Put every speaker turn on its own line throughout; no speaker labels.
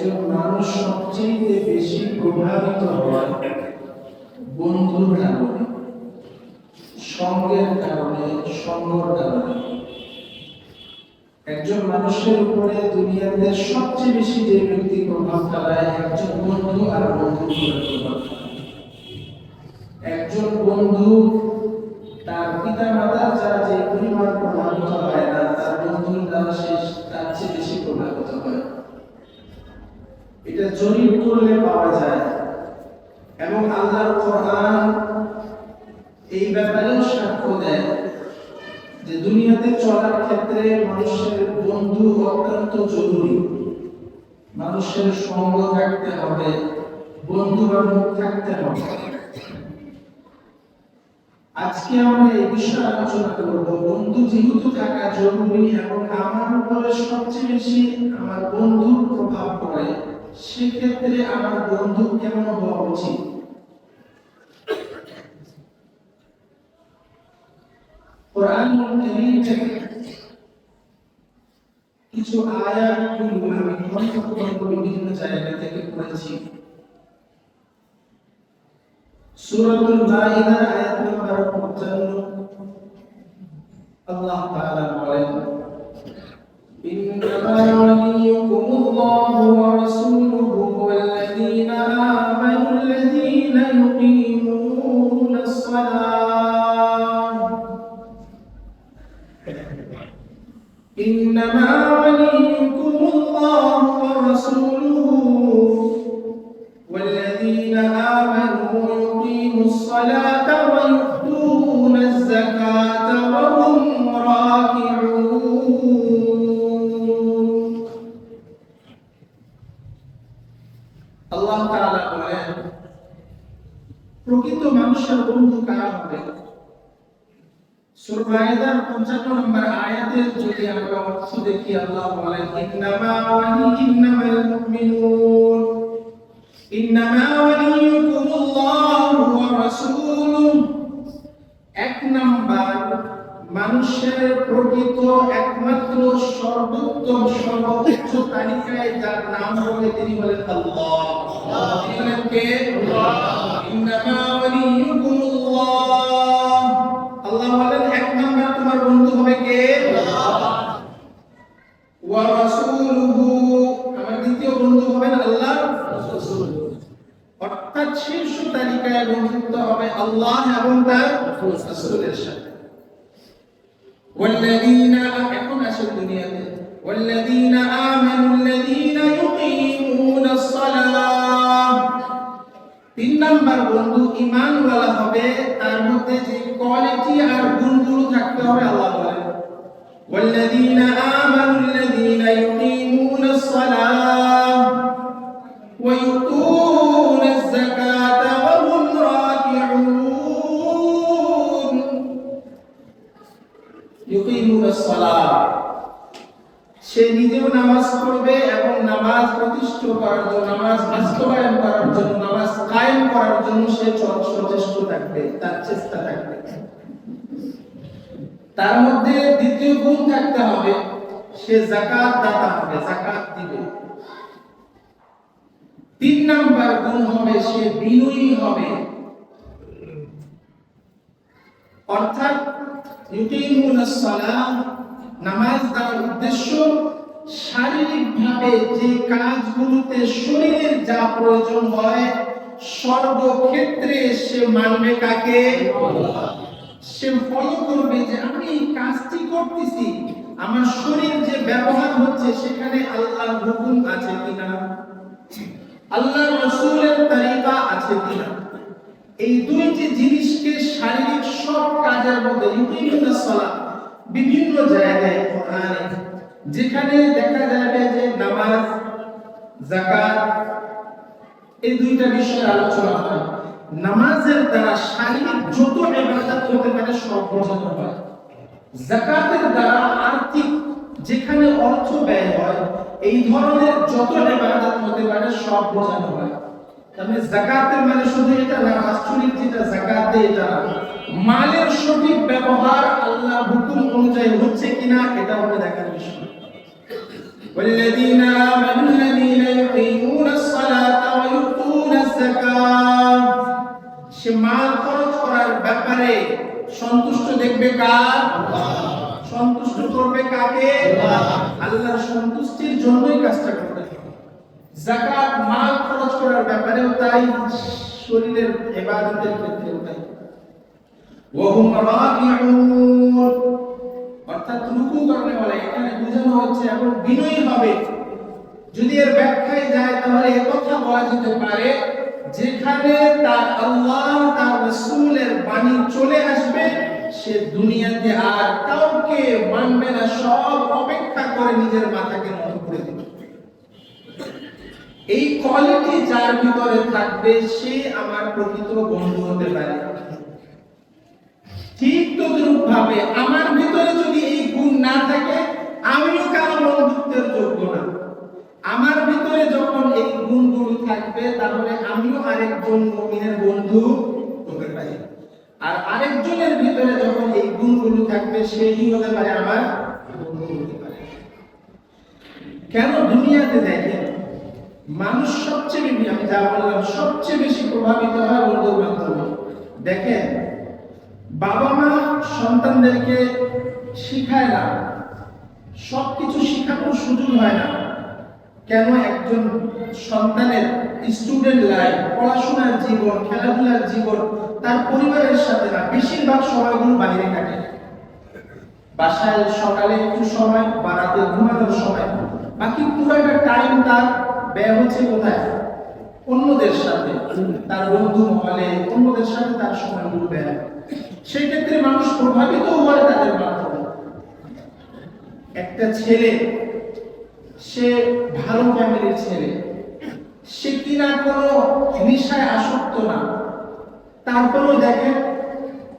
একজন মানুষ সবচেয়ে বেশি প্রভাবিত হয় বন্ধুর কারণে, সঙ্গের কারণে, সঙ্গর কারণে। একজন মানুষের উপরে দুনিয়াতে সবচেয়ে বেশি যে ব্যক্তি প্রভাব ফেলায় একজন বন্ধু আর বন্ধুর উপরে প্রভাব ফেলায়। একজন বন্ধু তার পিতা মাতার যারা যে পরিমাণ প্রভাবিত হয় না, তার বন্ধুর দ্বারা সে তার চেয়ে বেশি প্রভাবিত হয়। এটা জরিপ করলে পাওয়া যায় এবং আল্লাহর কোরআন এই ব্যাপারেও সাক্ষ্য দেয় যে দুনিয়াতে চলার ক্ষেত্রে মানুষের বন্ধু অত্যন্ত জরুরি। মানুষের সঙ্গ থাকতে হবে, বন্ধু বান্ধব থাকতে হবে। আজকে আমরা এই বিষয়ে আলোচনা করব। বন্ধু যেহেতু থাকা জরুরি এবং আমার উপরে সবচেয়ে বেশি আমার বন্ধুর প্রভাব পড়ে, সেক্ষেত্রে আমার বন্ধু কেমন হওয়া উচিত। কোরআনুল কারীম থেকে কিছু আয়াতগুলো আমি বিভিন্ন জায়গা থেকে পড়েছি। সূরাতুল মাইদা আয়াত নম্বর 55 আল্লাহ তাআলা বলেন, ইন্নামা ওয়ালিয়ুকুমুল্লাহু ওয়া রাসূলুহু ওয়াল্লাযীনা আমানুল্লাযীনা ইউকিমুনাস সালাহ। ইন্নামা ওয়ালিয়ুকুমুল্লাহু ওয়া রাসূলুহু والذين آمنوا يقيموا الصلاة ويؤتون الزكاة وهم راكعون. আল্লাহ তাআলা বলেন, প্রকৃত মানুষের বন্ধু কারা হবে? সূরা মাইদার 55 নম্বর আয়াতের যদি আমরা অর্থ দেখি, আল্লাহ বলেন, ইন্নামাল মুমিনুন ইন্নামা ওয়ালিয়ুকুমুল্লাহু ওয়া রাসূলুহু। এক নাম্বার মানুষের প্রকৃত একমাত্র সর্বোত্তম সর্বোচ্চ তালিকায় যার নাম বলে তিনি বলেন আল্লাহ। তিনি বলেন কে? আল্লাহ। ইন্নামা ওয়ালিয়ুকুমুল্লাহ, আল্লাহ বলেন এক নাম্বার তোমার বন্ধু হবে কে? আল্লাহ। ওয়া রাসূলুহু, আমার দ্বিতীয় বন্ধু হবেন আল্লাহ রাসূল। অর্থাৎ শীর্ষ তালিকায় বন্ধুত্ব হবে আল্লাহ এবং তার রাসূলের সাথে। ওয়াল্লাযীনা, এখন আসে দুনিয়াতে, ওয়াল্লাযীনা আমানুল্লাযীনা ইউকিমুনাস সালাহ। তিন নাম্বার বন্ধু ঈমানওয়ালা হবে, তার মধ্যে যে কোয়ালিটি আর গুণগুলো থাকতে হবে আল্লাহ বলেন, ওয়াল্লাযীনা আমানুল্লাযীনা ইউকিমুনাস সালাহ ওয়া ইউতুনাজ যাকাতা ওয়া হুম রাকিউন। ইউকিমুনাস সালাহ, সে নিজেও নামাজ পড়বে এবং নামাজ প্রতিষ্ঠা করার জন্য, নামাজ বাস্তবায়ন করার জন্য, নামাজ কায়েম করার জন্য সে সচেষ্ট থাকবে, তার চেষ্টা থাকবে। তার মধ্যে দ্বিতীয় গুণ থাকতে হবে, সে যাকাত দাতা হবে, যাকাত দিবে। তিন নাম্বার গুণ হবে সে বিনয়ী হবে। অর্থাৎ ইউকিমুনাস সালাহ, নামাজ দেওয়ার উদ্দেশ্য শারীরিকভাবে যে কাজগুলোতে শরীরের যা প্রয়োজন হয় সর্বক্ষেত্রে সে মানবে কাকে? আল্লাহ। সে ফলো করবে যে আমি এই কাজটি করতেছি, আমার শরীর যে ব্যবহার হচ্ছে সেখানে আল্লাহর হুকুম আছে কিনা, আল্লাহর রাসূলের তরিকা আছে কিনা। এই দুইটি জিনিসকে শারীরিক সব কাজের মধ্যে ইউকিমুনাস সালাহ বিভিন্ন জায়গায় কোরআনে যেখানে দেখা যাবে যে নামাজ, যাকাত, এই দুইটা বিষয়ে আলোচনা হয়। নামাজের দ্বারা শারীরিক যত ইবাদত হতে পারে সব বোঝানো হয়। যাকাতের দ্বারা আর্থিক যেখানে অর্থ ব্যয় হয়, এই ধরনের যত ইবাদত হতে পারে সব বোঝানো হয়। তবে যাকাতের মানে শুধু এটা না, বাৎসরিক যেটা যাকাত দেয় এটা না, মালের সঠিক ব্যবহার আল্লাহর হুকুম অনুযায়ী হচ্ছে কিনা এটা হবে দেখার বিষয়। والذين آمنوا الذين يقيمون মাল খরচ করার ব্যাপারে সন্তুষ্ট দেখবে কার? সন্তুষ্ট করবে কাকে? আল্লাহর সন্তুষ্টির জন্যই কাজটা করতে হবে। যাকাত মাল খরচ করার ব্যাপারেও তাই, শরীরের ইবাদতের ক্ষেত্রেও তাই। ওয়াহুম রাকিউন, অর্থাৎ রুকু করবে বলে এখানে বোঝানো হচ্ছে এবং বিনয়ী হবে। যদি এর ব্যাখ্যায় যায় তাহলে একথা বলা যেতে পারে, যেখানে তার আল্লাহ তার রাসূলের বাণী চলে আসবে সে দুনিয়াতে আর কাউকে মানবে না, সব অপেক্ষা করে নিজের মাথাকে নত করে দিবে। এই কোয়ালিটি যার ভিতরে থাকবে সে আমার প্রকৃত বন্ধু হতে পারে। ঠিক তদ্রূপ ভাবে আমার ভিতরে যদি এই গুণ না থাকে আমিও কারো বন্ধুত্বের যোগ্য না। আমার ভিতরে যখন এই গুণগুলো থাকবে তাহলে আমিও আরেকজন মুমিনের বন্ধু হতে পারি, আর আরেকজনের ভিতরে যখন এই গুণগুলো থাকবে সেই হতে পারে আমার বন্ধু হতে পারে। কেন দুনিয়াতে দেখেন মানুষ সবচেয়ে বেশি, আমি যা বললাম, সবচেয়ে বেশি প্রভাবিত হয় বন্ধুর মাধ্যমে। দেখেন বাবা মা সন্তানদেরকে শিখায় না, সবকিছু শেখানোর সুযোগ হয় না। কেন? একজন সন্তানের স্টুডেন্ট লাইফ, পড়াশোনার জীবন, খেলাধুলার জীবন তার পরিবারের সাথে না, বেশিরভাগ সময়গুলো বাইরে কাটে। বাসায় সকালে একটু সময় বা রাতে ঘুমানোর সময়, বাকি পুরোটা টাইম তার ব্যয় হচ্ছে কোথায়? অন্যদের সাথে, তার বন্ধু মহলে অন্যদের সাথে তার সময়গুলো ব্যয়। সেই ক্ষেত্রে মানুষ প্রভাবিত হয় তাদের মাধ্যমে। একটা ছেলে, সে ভালো ফ্যামিলির ছেলে, সে কিনা কোনো নেশায় আসক্ত না, তারপরেও দেখেন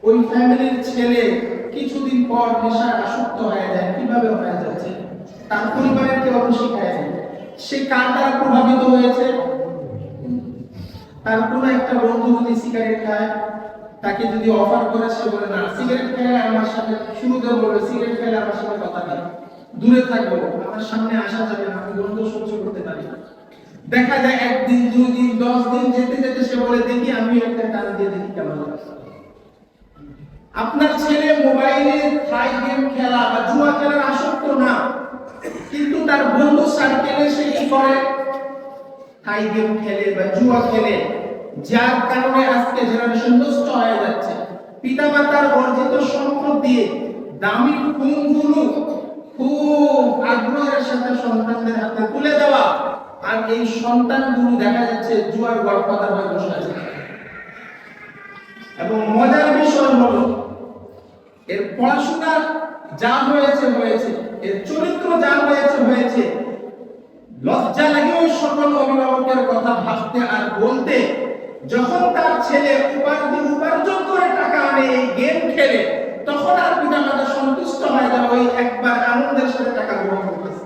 ওই ফ্যামিলির ছেলে কিছুদিন পর নেশায় আসক্ত হয়ে যায়। কিভাবে হয়ে যাচ্ছে? তার পরিবারের কেউ শিখায় যায়। সে কার দ্বারা প্রভাবিত হয়েছে? তার কোনো একটা বন্ধু যদি সিগারেট খায়, তাকে যদি অফার করে, সে বলে না, সিগারেট খেলে আমার সাথে, শুরুতে বলবে সিগারেট খেলে আমার সাথে কথা বলে, দূরে থাকবো, আমার সামনে আসা যাবে না, আমি বন্ধু সহ্য করতে পারি না। দেখা যায় একদিন, 2 দিন, 10 দিন যেতে যেতে সে বলে দেখি আমি একটা টান দিয়ে দেখি কেমন লাগে। আপনার ছেলে মোবাইলে থাই গেম খেলা বা জুয়া খেলার আসক্ত না, কিন্তু তার বন্ধু সার্কেলে সে কি করে? থাই গেম খেলে বা জুয়া খেলে, যার কারণে আজকে জেনারেশন নষ্ট হয়ে যাচ্ছে। পিতামাতার অর্জিত সম্পদ দিয়ে দামি ফোনগুলো খুব আগ্রহের সাথে সন্তানদের হাতে তুলে দেওয়া, আর এই সন্তানগুলো দেখা যাচ্ছে জুয়ার গডফাদার হয়ে বসে আছে। এবং মজার বিষয় হলো এর পড়াশোনা যা হয়েছে হয়েছে, এর চরিত্র যা হয়েছে হয়েছে, লজ্জা লাগে ওই সকল অভিভাবকের কথা ভাবতে আর বলতে। যখন তার ছেলে উপার্জন করে টাকা আনে এই গেম খেলে, তখন আর পিতামাতা সন্তুষ্ট হয় না ওই একবার আনন্দের সাথে টাকা গ্রহণ করতেছে।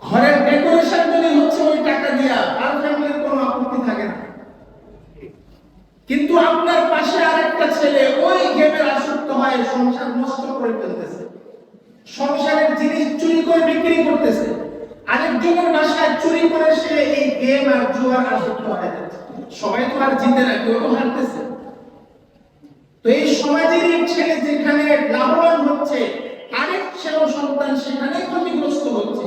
ঘরের ডেকোরেশন যদি হচ্ছে ওই টাকা দিয়া, আর ফ্যামিলির কোনো আপত্তি থাকে না। কিন্তু আপনার পাশে আরেকটা ছেলে ওই গেমের আসক্ত হয়, সংসার নষ্ট করে ফেলতেছে, সংসারের জিনিস চুরি করে বিক্রি করতেছে, আরেকজনের বাসায় চুরি করে সে এই গেম আর জুয়ার আসক্ত হয়ে যাচ্ছে। সবাই তো আর জিতে না, কেউ তো হারতেছে। তো এই সমাজের ছেলে যেখানে লাভবান হচ্ছে, আরেক ছেলে সন্তান সেখানে ক্ষতিগ্রস্ত হচ্ছে।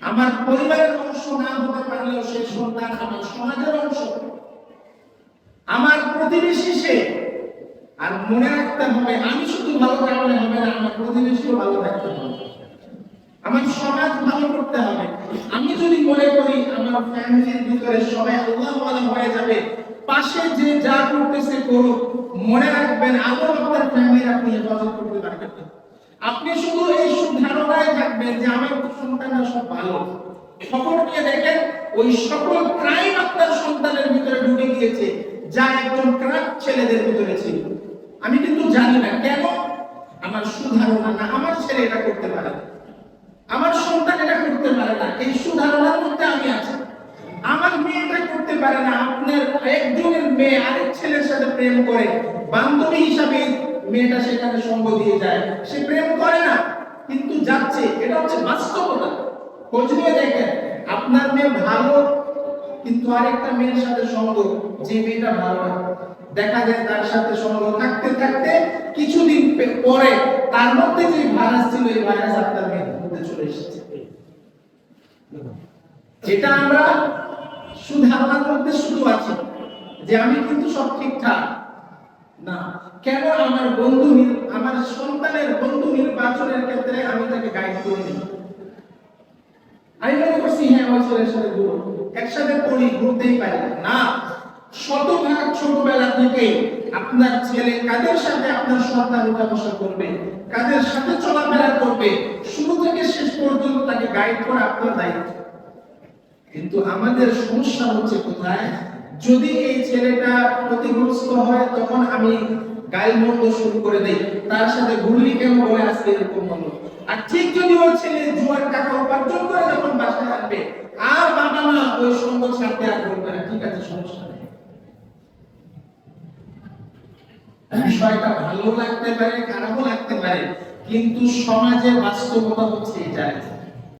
আমার পরিবারের অংশ না হতে পারলেও সেই সন্তান আমার সমাজের অংশ, আমার প্রতিবেশী সে। আর মনে রাখতে হবে, আমি শুধু ভালো থাকলে হবে না, আমার প্রতিবেশীও ভালো থাকতে হবে, আমার সমাজ ভালো করতে হবে। আমি যদি মনে করি আমার ফ্যামিলির ভিতরে সবাই আল্লাহওয়ালা হয়ে যাবে, পাশে যে যা করতেছে করুক, মনে রাখবেন আল্লাহ আপনার ফ্যামিলির আপনি হেফাজত করতে পারবেন। আপনি শুধু এই ধারণায় থাকবেন যে আমার সন্তানরা সব ভালো, খবর নিয়ে দেখেন ওই সকল ক্রাইম আপনার সন্তানের ভিতরে ঢুকে গিয়েছে যা একজন ক্রাক ছেলেদের ভিতরে ছিল। আমি কিন্তু জানি না কেন, আমার সুধারণা না, আমার ছেলে এটা করতে পারে না, আমার সন্তান এটা করতে পারে না, এই সুধারণার মধ্যে আমি আছি। আমার মেয়ে এটা করতে পারে না, আপনার একজনের মেয়ে আরেক ছেলের সাথে প্রেম করে, বান্ধবী হিসাবে মেয়েটা সেখানে সঙ্গ দিয়ে যায়, সে প্রেম করে না কিন্তু যাচ্ছে। এটা হচ্ছে বাস্তবতা। খোঁজ নিয়ে দেখেন আপনার মেয়ে ভালো কিন্তু আরেকটা মেয়ের সাথে সঙ্গ, যে মেয়েটা ভালো না, দেখা যায় তার সাথে সঙ্গ থাকতে থাকতে কিছুদিন পরে তার মধ্যে যে ভাইরাস ছিল, এই ভাইরাস আপনার মেয়ের মধ্যে চলে এসেছে। যেটা আমরা শুধু আমার মধ্যে শুধু আছে যে আমি কিন্তু সব ঠিকঠাক না, কেন আমার বন্ধু, আমার সন্তানের বন্ধু নির্বাচনের ক্ষেত্রে আমি তাকে গাইড করিনি। আমি মনে করছি হ্যাঁ ওই ছেলের সাথে ঘুরবো, একসাথে পড়ি, ঘুরতেই পারি না। শতভাগ ছোটবেলা থেকে আপনার ছেলে কাদের সাথে আপনার সন্তান উঠা বসা করবে, কাদের সাথে চলাফেরা করবে, শুরু থেকে শেষ পর্যন্ত তাকে গাইড করা আপনার দায়িত্ব। কিন্তু আমাদের সমস্যা হচ্ছে কোথায়, যদি এই ছেলেটা ক্ষতিগ্রস্ত হয় তখন আমি গালমন্দ শুরু করে দেই, তার সাথে ঘুরলি কেন বলে আজকে এরকম হলো। আর ঠিক যদি ওই ছেলে জুয়ার টাকা উপার্জন করে যখন বাসায় আসবে, আর বাবা মা ওই সঙ্গ ছাড়তে আর করবে না, ঠিক আছে সমস্যা নেই। বিষয়টা ভালো লাগতে পারে, খারাপও লাগতে পারে, কিন্তু সমাজের বাস্তবতা হচ্ছে এটা।